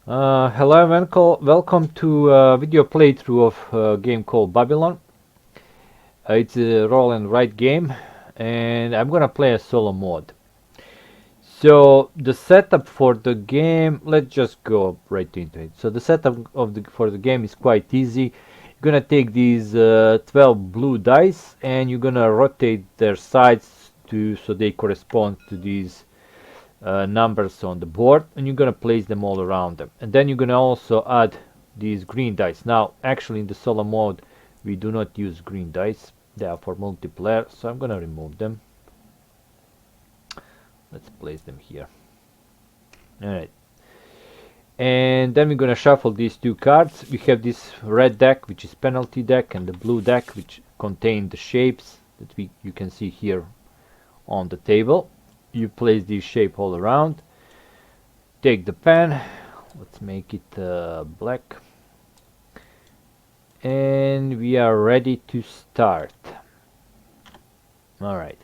Hello and welcome to a video playthrough of a game called Babylon. It's a roll and write game, and I'm gonna play a solo mode. So the setup for the game, let's just go right into it. So the setup for the game is quite easy. You're gonna take these 12 blue dice, and you're gonna rotate their sides so they correspond to these numbers on the board, and you're gonna place them all around them, and then you're gonna also add these green dice. Now actually in the solo mode we do not use green dice, they are for multiplayer, so I'm gonna remove them. Let's place them here. Alright, and then we're gonna shuffle these two cards. We have this red deck, which is penalty deck, and the blue deck, which contain the shapes that you can see here on the table. You place these shape all around. Take the pen, let's make it black, and we are ready to start. Alright,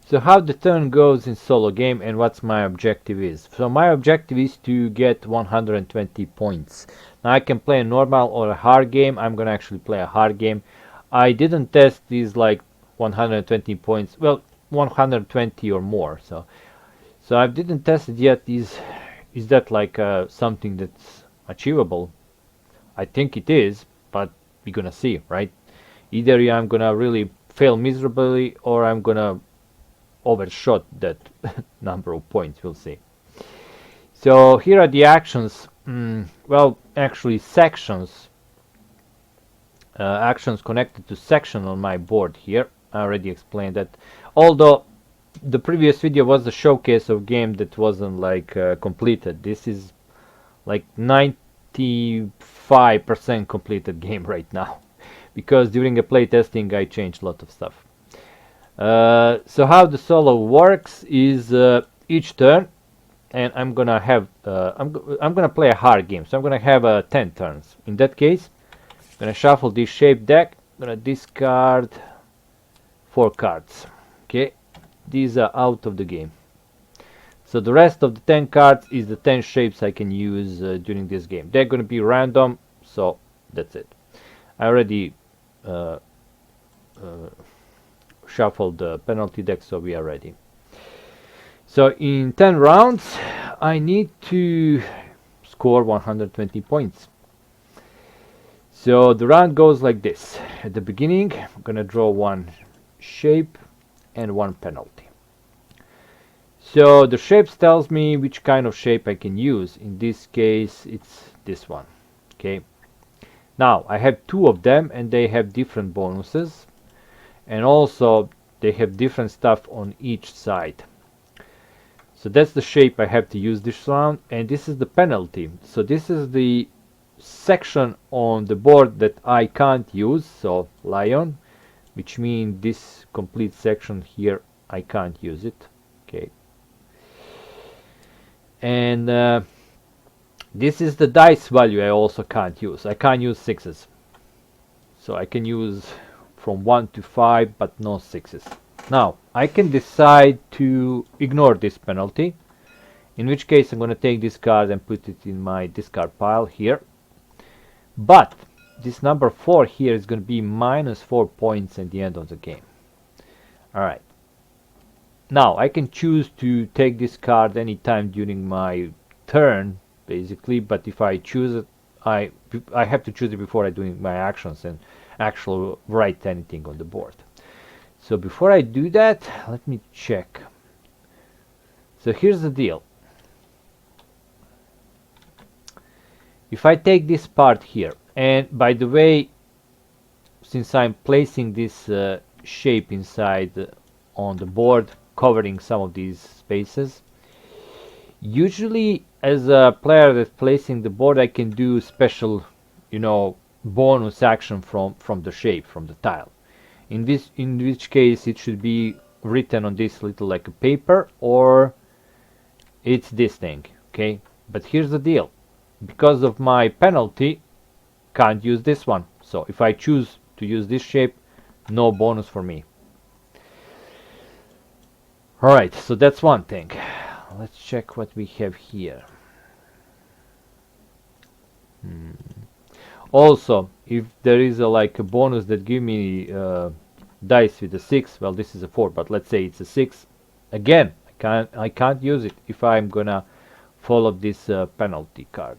so how the turn goes in solo game and what's my objective is. So my objective is to get 120 points. Now I can play a normal or a hard game. I'm gonna actually play a hard game. I didn't test these like 120 points, well 120 or more, so I didn't test it yet. Is that like something that's achievable? I think it is, but we're gonna see, right? Either I'm gonna really fail miserably or I'm gonna overshot that number of points. We'll see. So here are the actions. Well, actually sections. Actions connected to section on my board here. I already explained that. Although the previous video was a showcase of game that wasn't like completed. This is like 95% completed game right now, because during a play testing I changed a lot of stuff. So how the solo works is each turn, and I'm gonna have I'm gonna play a hard game, so I'm gonna have 10 turns. In that case, I'm gonna shuffle this shape deck. I'm gonna discard 4 cards. Okay, these are out of the game. So the rest of the 10 cards is the 10 shapes I can use during this game. They're going to be random, so that's it. I already shuffled the penalty deck, so we are ready. So in 10 rounds, I need to score 120 points. So the round goes like this. At the beginning, I'm going to draw one shape and one penalty. So the shapes tells me which kind of shape I can use. In this case, it's this one. Okay. Now I have 2 of them, and they have different bonuses, and also they have different stuff on each side. So that's the shape I have to use this round, and this is the penalty. So this is the section on the board that I can't use. So lion, which means this complete section here I can't use it. Okay. And this is the dice value I also can't use. I can't use 6s. So I can use from 1 to 5, but no 6s. Now, I can decide to ignore this penalty, in which case I'm going to take this card and put it in my discard pile here. But this number 4 here is going to be minus 4 points at the end of the game. Alright. Now I can choose to take this card anytime during my turn, basically, but if I choose it, I have to choose it before I do my actions and actually write anything on the board. So before I do that, let me check. So here's the deal. If I take this part here, and by the way, since I'm placing this shape inside on the board, covering some of these spaces, usually as a player that's placing the board, I can do special, bonus action from the shape, from the tile. In which case it should be written on this little like a paper, or it's this thing. Okay, but here's the deal. Because of my penalty, can't use this one. So if I choose to use this shape, no bonus for me. Alright, so that's one thing. Let's check what we have here. Also, if there is a like a bonus that give me dice with a 6, well, this is a 4, but let's say it's a 6, again I can't use it if I'm gonna follow this penalty card.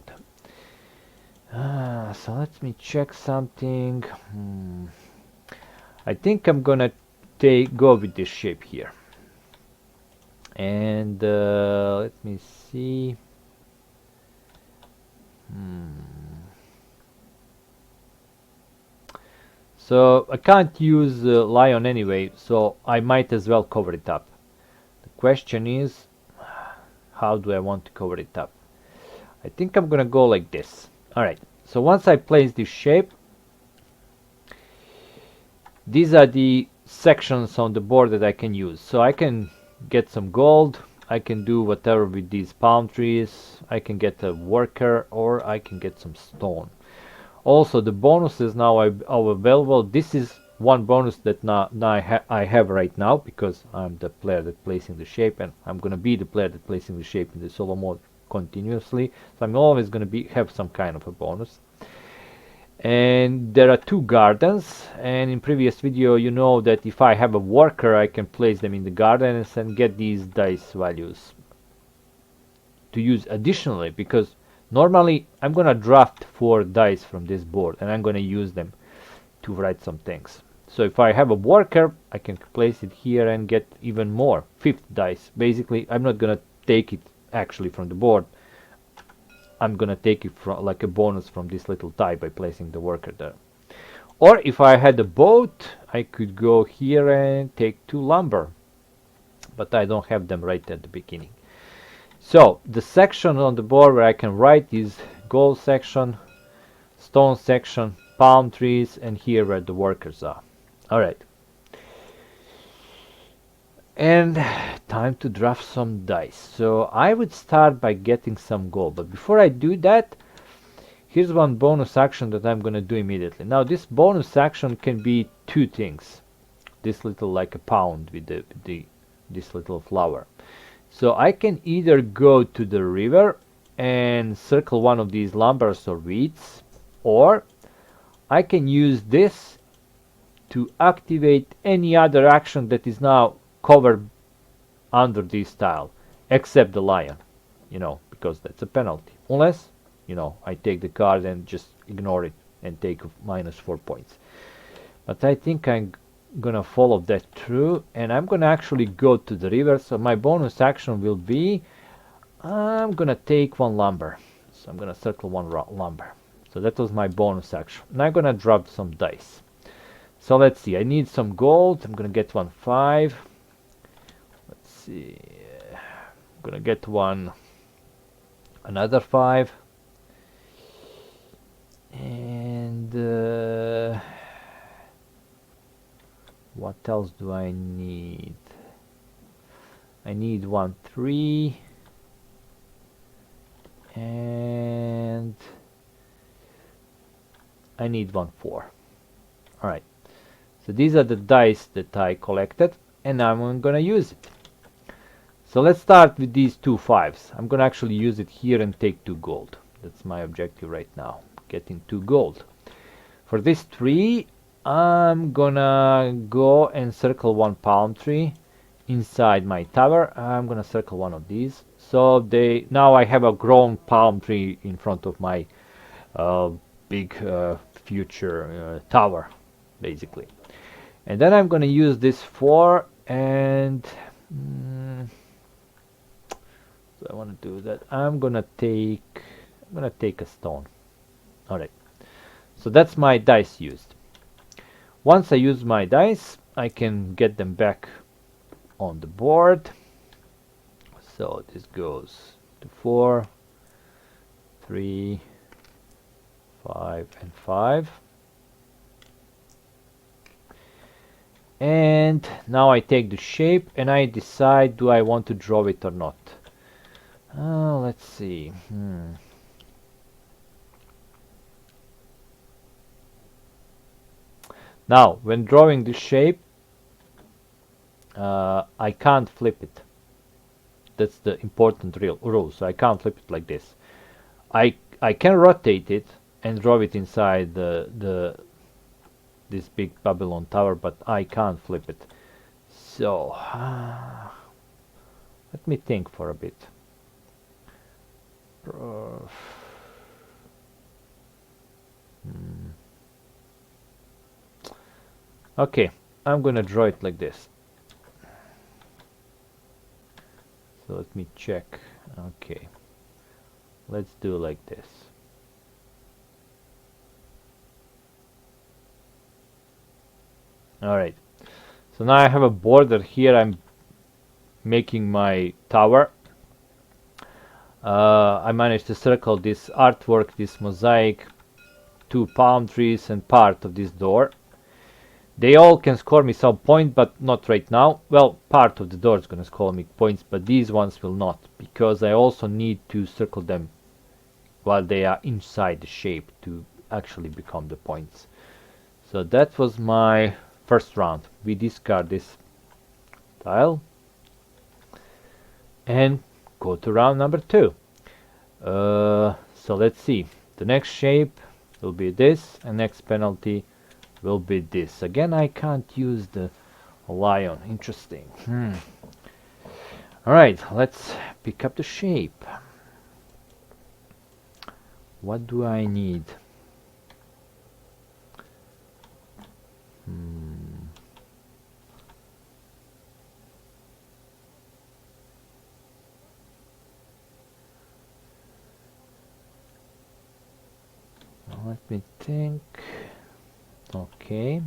So let me check something. I think I'm gonna go with this shape here, and let me see. So I can't use lion anyway, so I might as well cover it up. The question is, how do I want to cover it up? I think I'm gonna go like this. Alright, so once I place this shape, these are the sections on the board that I can use. So I can get some gold, I can do whatever with these palm trees, I can get a worker, or I can get some stone. Also, the bonuses now are available. This is one bonus that now I have right now, because I'm the player that placing the shape, and I'm gonna be the player that placing the shape in the solo mode continuously. So I'm always gonna have some kind of a bonus. And there are 2 gardens, and in previous video you know that if I have a worker I can place them in the gardens and get these dice values to use additionally, because normally I'm gonna draft 4 dice from this board and I'm gonna use them to write some things. So if I have a worker, I can place it here and get even more, 5th dice. Basically, I'm not gonna take it actually from the board. I'm gonna take it from like a bonus from this little die by placing the worker there. Or if I had a boat, I could go here and take 2 lumber, but I don't have them right at the beginning. So the section on the board where I can write is gold section, stone section, palm trees, and here where the workers are. Alright. And time to draft some dice. So I would start by getting some gold, but before I do that, here's one bonus action that I'm gonna do immediately. Now this bonus action can be 2 things. This little like a pound with this little flower. So I can either go to the river and circle one of these lumbers or weeds, or I can use this to activate any other action that is now covered under this tile, except the lion, because that's a penalty. Unless, I take the card and just ignore it and take -4 points. But I think I'm gonna follow that through, and I'm gonna actually go to the river. So my bonus action will be, I'm gonna take 1 lumber. So I'm gonna circle 1 lumber. So that was my bonus action. Now I'm gonna drop some dice. So let's see, I need some gold. I'm gonna get 1 5. Let's see, I'm gonna get another 5. And what else do I need? I need 1 3, and I need 1 4. Alright, so these are the dice that I collected, and now I'm gonna use it. So let's start with these 2 5s. I'm gonna actually use it here and take 2 gold. That's my objective right now, getting 2 gold. For this 3, I'm gonna go and circle 1 palm tree inside my tower. I'm gonna circle 1 of these. So now I have a grown palm tree in front of my big future tower, basically. And then I'm gonna use this 4, and so I want to do that. I'm gonna take a stone. Alright, so that's my dice used. Once I use my dice, I can get them back on the board. So this goes to 4, 3, 5, and 5. And now I take the shape and I decide, do I want to draw it or not? Let's see. Now, when drawing the shape, I can't flip it. That's the important rule. So I can't flip it like this. I I can rotate it and draw it inside this big Babylon tower, but I can't flip it. So let me think for a bit. Okay, I'm gonna draw it like this. So let me check. Okay, let's do like this. Alright, so now I have a border here. I'm making my tower. I managed to circle this artwork, this mosaic, 2 palm trees and part of this door. They all can score me some point, but not right now. Well, part of the door is gonna score me points, but these ones will not, because I also need to circle them while they are inside the shape to actually become the points. So that was my first round. We discard this tile and go to round number 2. So let's see. The next shape will be this, and next penalty will be this. Again, I can't use the lion. Interesting. Alright, let's pick up the shape. What do I need? Let me think. Okay,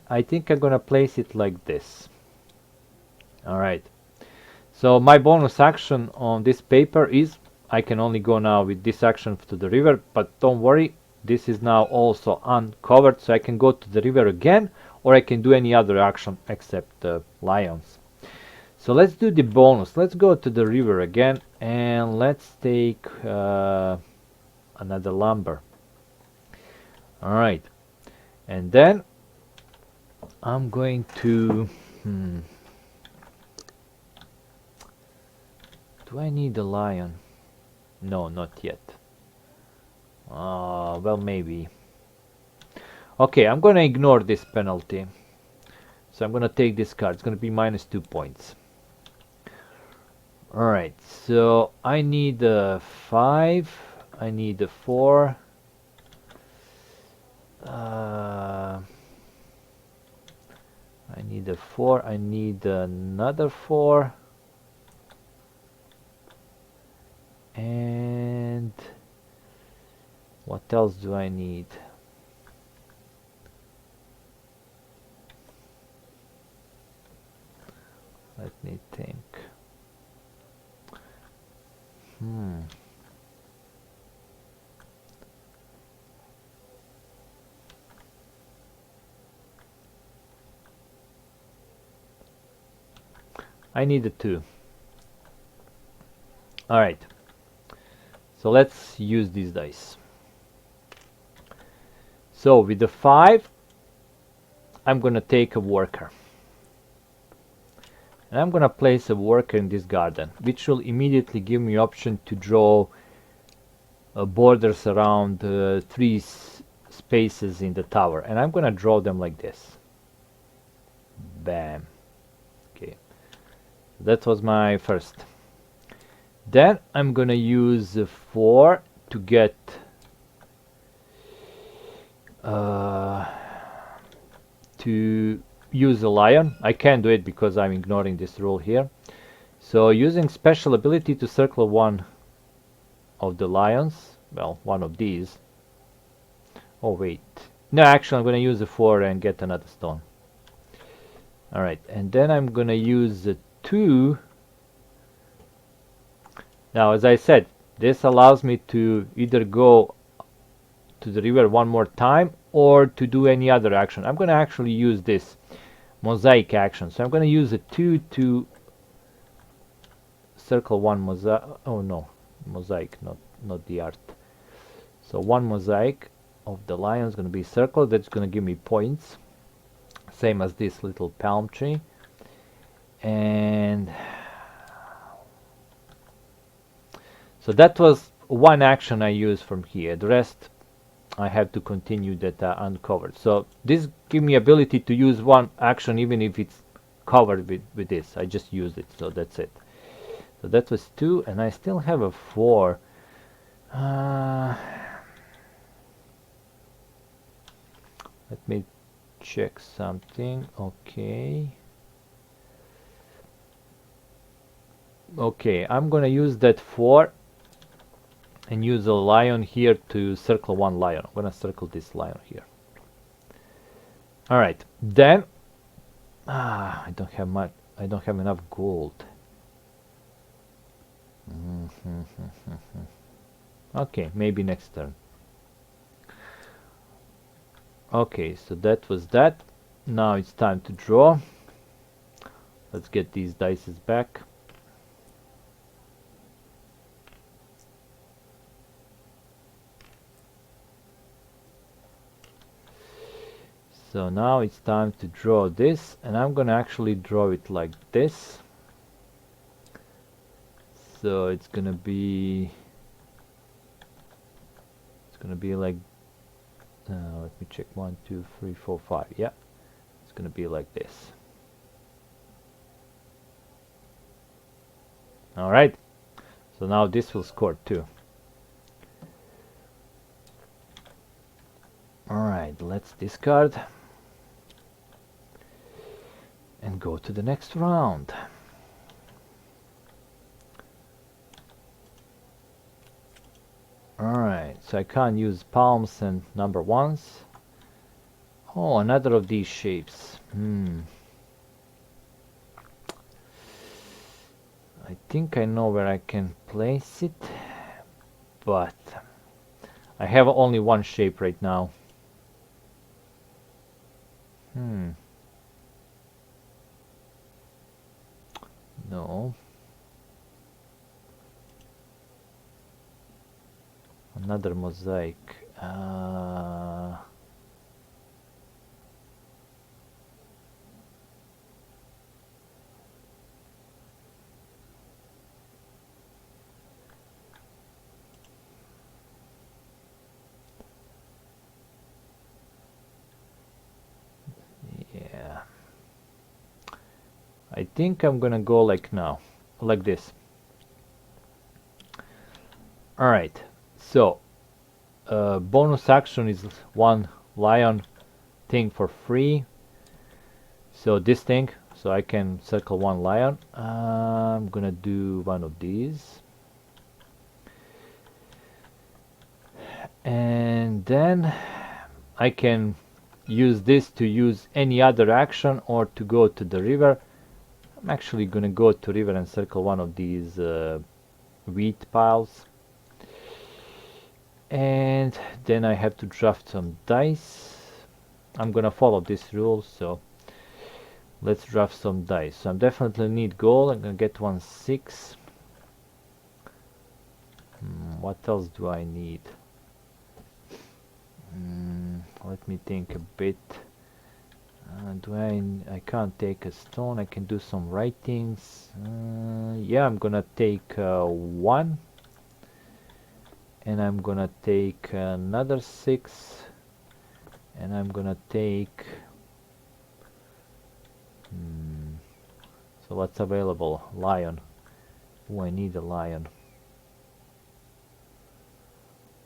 I think I'm gonna place it like this. Alright, so my bonus action on this paper is I can only go now with this action to the river, but don't worry, this is now also uncovered, so I can go to the river again, or I can do any other action except the lions. So let's do the bonus. Let's go to the river again, and let's take another lumber. Alright, and then I'm going to do I need a lion? No, not yet. Well, maybe. Okay, I'm gonna ignore this penalty, so I'm gonna take this card. It's gonna be -2 points. Alright, so I need a 5, I need a 4, I need a 4, I need another 4, and what else do I need? Let me think. I need a 2. Alright, so let's use these dice. So with the 5, I'm gonna take a worker. And I'm gonna place a worker in this garden, which will immediately give me option to draw borders around 3 spaces in the tower, and I'm gonna draw them like this. Bam. Okay, that was my first. Then I'm gonna use 4 to get to use a lion. I can't do it because I'm ignoring this rule here. So using special ability to circle one of the lions, well, one of these. Oh wait, no, actually I'm gonna use a 4 and get another stone. Alright, and then I'm gonna use the 2. Now, as I said, this allows me to either go to the river one more time or to do any other action. I'm gonna actually use this mosaic action, so I'm gonna use a 2 to circle one mosaic. Oh no, mosaic, not the art. So one mosaic of the lion is gonna be circled. That's gonna give me points, same as this little palm tree. And So that was one action I used from here. The rest I have to continue that uncovered. So this give me ability to use one action even if it's covered with this. I just used it, so that's it. So that was 2, and I still have a 4. Let me check something. Okay. Okay, I'm gonna use that 4 and use a lion here to circle one lion. I'm gonna circle this lion here. Alright, then I don't have much. I don't have enough gold. Okay, maybe next turn. Okay, so that was that. Now it's time to draw. Let's get these dices back. So now it's time to draw this, and I'm gonna actually draw it like this. So it's gonna be like let me check, 1 2 3 4 5. Yeah, it's gonna be like this. All right, so now this will score 2. All right, let's discard and go to the next round. Alright, so I can't use palms and number 1s. Oh, another of these shapes. I think I know where I can place it, but I have only one shape right now. No. Another mosaic. Yeah. I think I'm gonna go like now, like this. Alright, so bonus action is one lion thing for free. So this thing, so I can circle one lion. I'm gonna do one of these. And then I can use this to use any other action or to go to the river. I'm actually gonna go to river and circle one of these wheat piles. And then I have to draft some dice. I'm gonna follow this rule, so let's draft some dice. So I definitely need gold. I'm gonna get 1 6. What else do I need? Let me think a bit. I can't take a stone. I can do some writings. Yeah, I'm gonna take 1. And I'm gonna take another 6, and I'm gonna take so what's available? Lion. Oh, I need a lion.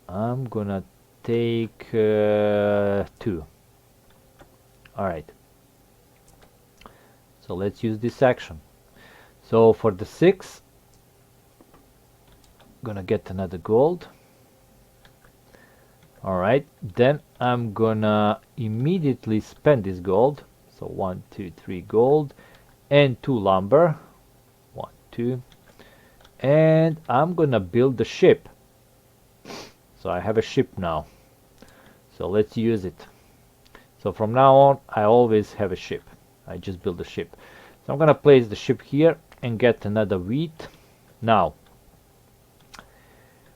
I'm gonna take 2. Alright, so let's use this action. So for the 6, gonna get another gold. Alright, then I'm gonna immediately spend this gold. So 1 2 3 gold and 2 lumber. 1 2, and I'm gonna build the ship. So I have a ship now, so let's use it. So from now on I always have a ship. I just build a ship. So I'm gonna place the ship here and get another wheat. Now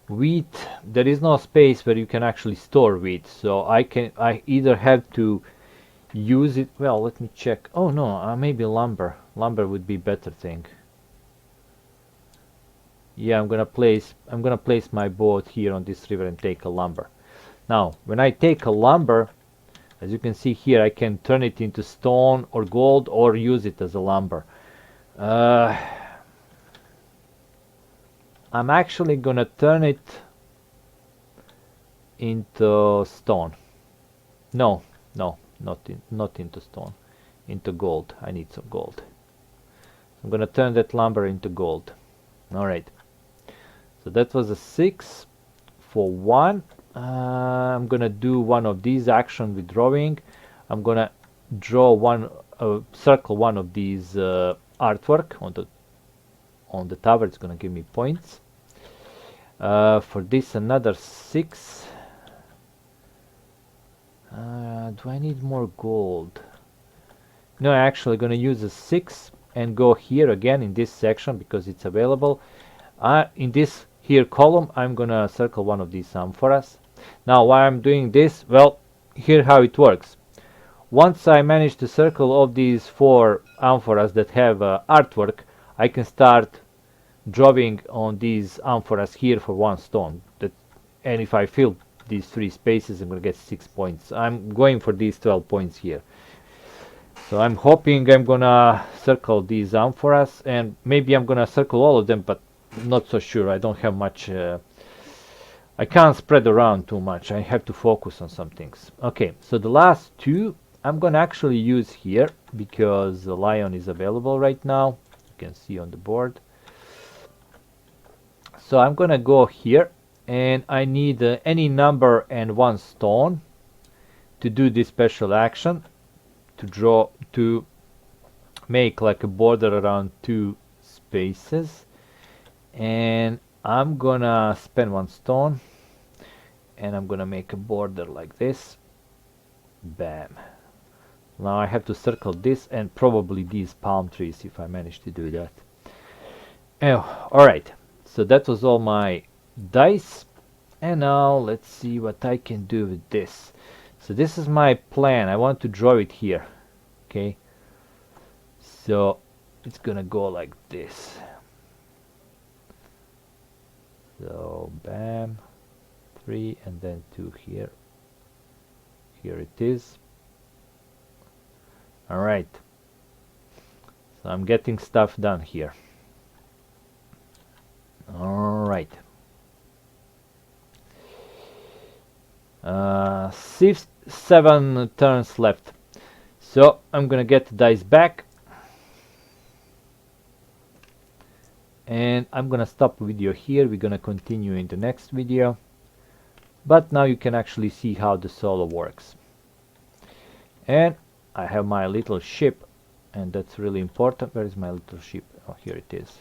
wheat, there is no space where you can actually store wheat, so I either have to use it. Well, let me check. Oh no, maybe lumber would be better thing. Yeah, I'm gonna place my boat here on this river and take a lumber. Now, when I take a lumber, as you can see here, I can turn it into stone or gold or use it as a lumber. I'm actually gonna turn it into stone. No, no, not into stone. Into gold. I need some gold. I'm gonna turn that lumber into gold. Alright. So that was a 6 for 1. I'm gonna do one of these actions with drawing. I'm gonna draw one, circle one of these artwork on the tower. It's gonna give me points. For this, another 6. Do I need more gold? No, I'm actually gonna use a 6 and go here again in this section because it's available. In this here column, I'm gonna circle one of these amphoras. Now, why I'm doing this? Well, here how it works. Once I manage to circle all these 4 amphoras that have artwork, I can start drawing on these amphoras here for 1 stone. And if I fill these 3 spaces, I'm gonna get 6 points. I'm going for these 12 points here. So I'm hoping I'm gonna circle these amphoras, and maybe I'm gonna circle all of them, but not so sure. I don't have much. I can't spread around too much. I have to focus on some things. Okay, so the last 2 I'm gonna actually use here because the lion is available right now. You can see on the board. So I'm gonna go here, and I need any number and 1 stone to do this special action. To make like a border around 2 spaces, and I'm gonna spend 1 stone and I'm gonna make a border like this. Bam. Now I have to circle this and probably these palm trees if I manage to do that. Oh, alright, so that was all my dice, and now let's see what I can do with this. So this is my plan. I want to draw it here. Okay, so it's gonna go like this. So bam, 3 and then 2 here. Here it is. Alright, so I'm getting stuff done here. Alright, 7 turns left. So I'm gonna get the dice back, and I'm gonna stop the video here. We're gonna continue in the next video, but now you can actually see how the solo works. And I have my little ship, and that's really important. Where is my little ship? Oh, here it is.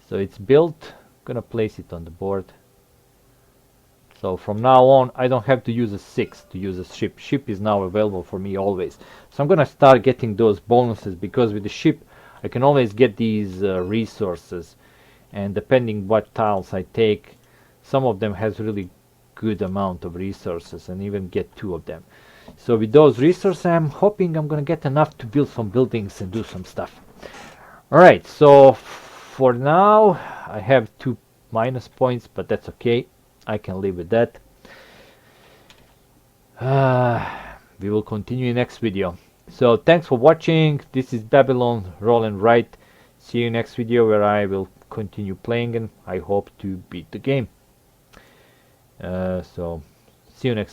So it's built. I'm gonna place it on the board. So from now on, I don't have to use a 6 to use a ship. Ship is now available for me always. So I'm gonna start getting those bonuses, because with the ship I can always get these resources, and depending what tiles I take, some of them has really good amount of resources, and even get 2 of them. So with those resources, I'm hoping I'm gonna get enough to build some buildings and do some stuff. Alright, so for now I have 2 minus points, but that's okay. I can live with that. We will continue in next video. So thanks for watching. This is Babylon Roll and Write. See you next video, where I will continue playing, and I hope to beat the game. So see you next